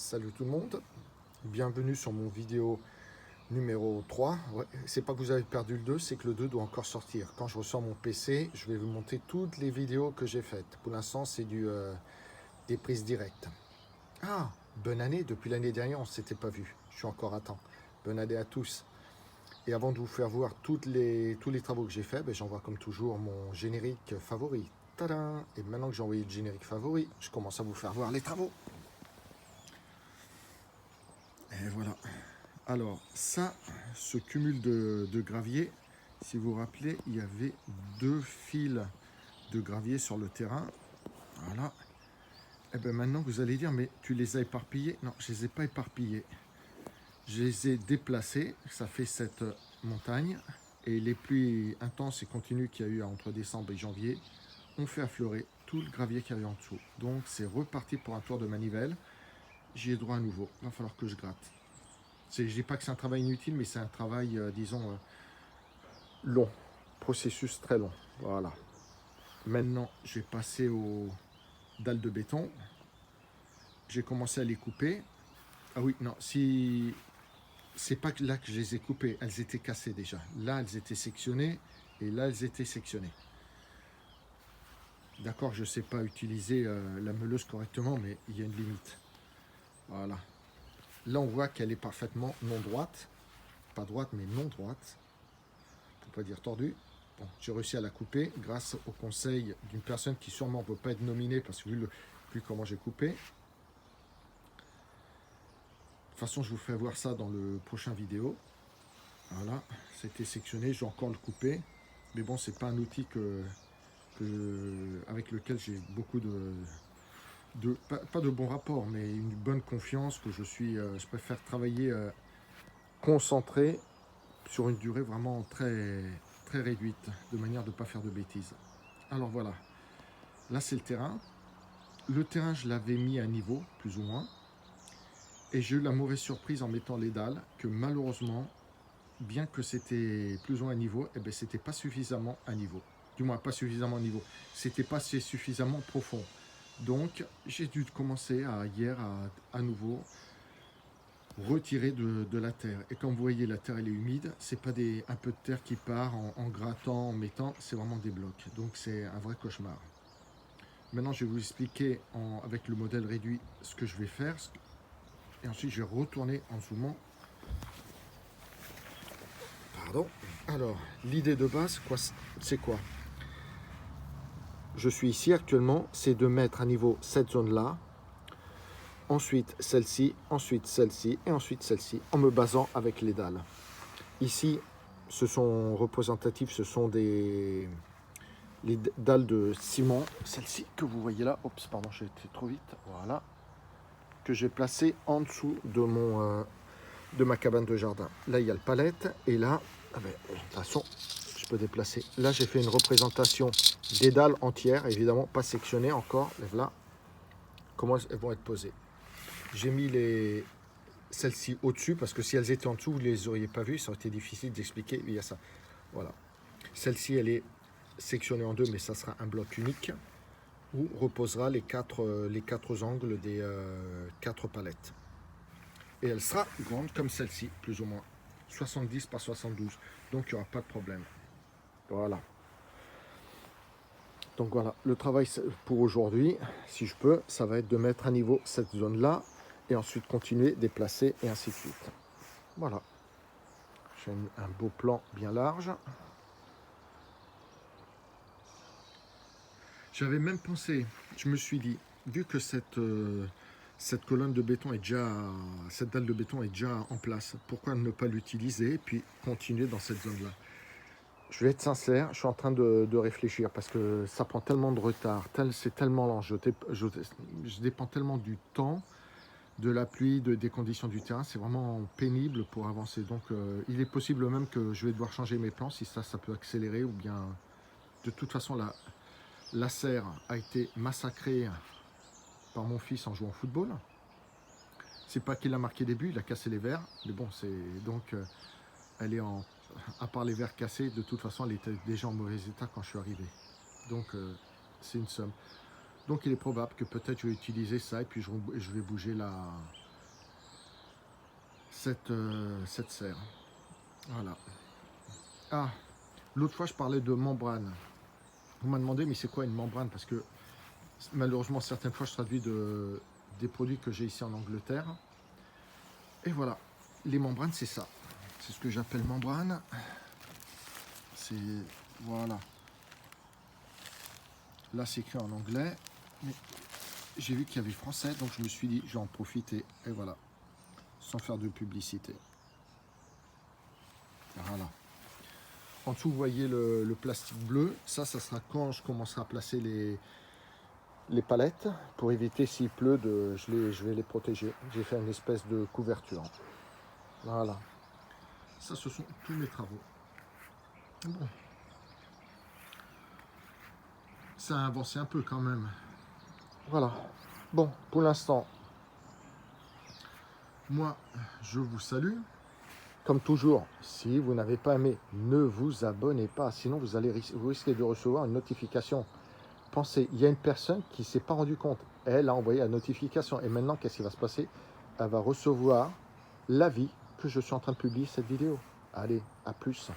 Salut tout le monde, bienvenue sur mon vidéo numéro 3. Ouais, c'est pas que vous avez perdu le 2, c'est que le 2 doit encore sortir. Quand je ressors mon PC, je vais vous montrer toutes les vidéos que j'ai faites. Pour l'instant, c'est des prises directes. Ah, bonne année, depuis l'année dernière, on ne s'était pas vu. Je suis encore à temps. Bonne année à tous. Et avant de vous faire voir tous les travaux que j'ai faits, ben, j'envoie comme toujours mon générique favori. Tadam! Et maintenant que j'ai envoyé le générique favori, je commence à vous faire voir les travaux. Et voilà. Alors, ça, ce cumul de gravier, si vous vous rappelez, il y avait 2 fils de gravier sur le terrain. Voilà. Et bien maintenant, vous allez dire, mais tu les as éparpillés? Non, je ne les ai pas éparpillés. Je les ai déplacés. Ça fait cette montagne. Et les pluies intenses et continues qu'il y a eu entre décembre et janvier ont fait affleurer tout le gravier qu'il y avait en dessous. Donc, c'est reparti pour un tour de manivelle. J'y ai droit à nouveau. Il va falloir que je gratte. Je ne dis pas que c'est un travail inutile, mais c'est un travail, disons, long. Processus très long. Voilà. Maintenant, je vais passer aux dalles de béton. J'ai commencé à les couper. Ah oui, non, si c'est pas là que je les ai coupées, elles étaient cassées déjà. Là, elles étaient sectionnées et là, elles étaient sectionnées. D'accord, je ne sais pas utiliser la meuleuse correctement, mais il y a une limite. Voilà. Là, on voit qu'elle est parfaitement non droite. Pas droite, mais non droite. Pour pas dire tordue. Bon, j'ai réussi à la couper grâce au conseil d'une personne qui sûrement ne peut pas être nominée parce que vu comment j'ai coupé. De toute façon, je vous ferai voir ça dans le prochain vidéo. Voilà, c'était sectionné, je vais encore le couper. Mais bon, c'est pas un outil avec lequel j'ai beaucoup pas de bons rapports, mais une bonne confiance que je préfère travailler concentré sur une durée vraiment très, très réduite, de manière de ne pas faire de bêtises. Alors voilà, là c'est le terrain. Le terrain, je l'avais mis à niveau, plus ou moins. Et j'ai eu la mauvaise surprise en mettant les dalles, que malheureusement, bien que c'était plus ou moins à niveau, eh ben, c'était pas suffisamment à niveau. Du moins, pas suffisamment à niveau. C'était pas suffisamment profond. Donc, j'ai dû commencer hier à nouveau retirer de la terre. Et comme vous voyez, la terre elle est humide. C'est pas un peu de terre qui part en grattant, en mettant. C'est vraiment des blocs. Donc, c'est un vrai cauchemar. Maintenant, je vais vous expliquer avec le modèle réduit ce que je vais faire. Et ensuite, je vais retourner en zoomant. Pardon. Alors, l'idée de base, c'est quoi? Je suis ici actuellement, c'est de mettre à niveau cette zone-là, ensuite celle-ci, ensuite celle-ci et ensuite celle-ci, en me basant avec les dalles. Ici, ce sont représentatifs, ce sont les dalles de ciment, celle-ci que vous voyez là, oups, pardon, j'ai été trop vite, voilà, que j'ai placé en dessous de ma cabane de jardin. Là, il y a le palette, et là, de toute façon, je peux déplacer. Là, j'ai fait une représentation des dalles entières, évidemment, pas sectionnées encore, là, comment elles vont être posées. J'ai mis celles-ci au-dessus, parce que si elles étaient en dessous, vous ne les auriez pas vues, ça aurait été difficile d'expliquer, il y a ça. Voilà. Celle-ci, elle est sectionnée en deux, mais ça sera un bloc unique, où reposera les quatre angles des 4 palettes. Et elle sera grande comme celle-ci, plus ou moins. 70 par 72. Donc, il n'y aura pas de problème. Voilà. Donc voilà, le travail pour aujourd'hui, si je peux, ça va être de mettre à niveau cette zone-là et ensuite continuer, déplacer et ainsi de suite. Voilà. J'ai un beau plan bien large. J'avais même pensé, je me suis dit, vu que cette colonne de béton est cette dalle de béton est déjà en place, pourquoi ne pas l'utiliser et puis continuer dans cette zone-là? Je vais être sincère, je suis en train de réfléchir parce que ça prend tellement de retard, c'est tellement lent, je dépends tellement du temps, de la pluie, des conditions du terrain, c'est vraiment pénible pour avancer. Donc il est possible même que je vais devoir changer mes plans si ça peut accélérer, ou bien de toute façon la serre a été massacrée par mon fils en jouant au football. C'est pas qu'il a marqué des buts, il a cassé les verres, mais bon, elle est à part les verres cassés, de toute façon, elle était déjà en mauvais état quand je suis arrivé. Donc, c'est une somme. Donc, il est probable que peut-être je vais utiliser ça et puis je vais bouger cette serre. Voilà. Ah, l'autre fois, je parlais de membrane. On m'a demandé, mais c'est quoi une membrane? Parce que malheureusement, certaines fois, je traduis des produits que j'ai ici en Angleterre. Et voilà, les membranes, c'est ça. C'est ce que j'appelle membrane. C'est... Voilà. Là, c'est écrit en anglais. Mais j'ai vu qu'il y avait français, donc je me suis dit, je vais en profiter. Et voilà, sans faire de publicité. Voilà. En dessous, vous voyez le plastique bleu. Ça sera quand je commencerai à placer les palettes. Pour éviter, s'il pleut, je vais les protéger. J'ai fait une espèce de couverture. Voilà. Ça, ce sont tous mes travaux. Bon. Ça a avancé un peu quand même. Voilà. Bon, pour l'instant, moi, je vous salue. Comme toujours, si vous n'avez pas aimé, ne vous abonnez pas. Sinon, vous risquez de recevoir une notification. Pensez, il y a une personne qui ne s'est pas rendu compte. Elle a envoyé la notification. Et maintenant, qu'est-ce qui va se passer? Elle va recevoir l'avis que je suis en train de publier cette vidéo. Allez, à plus.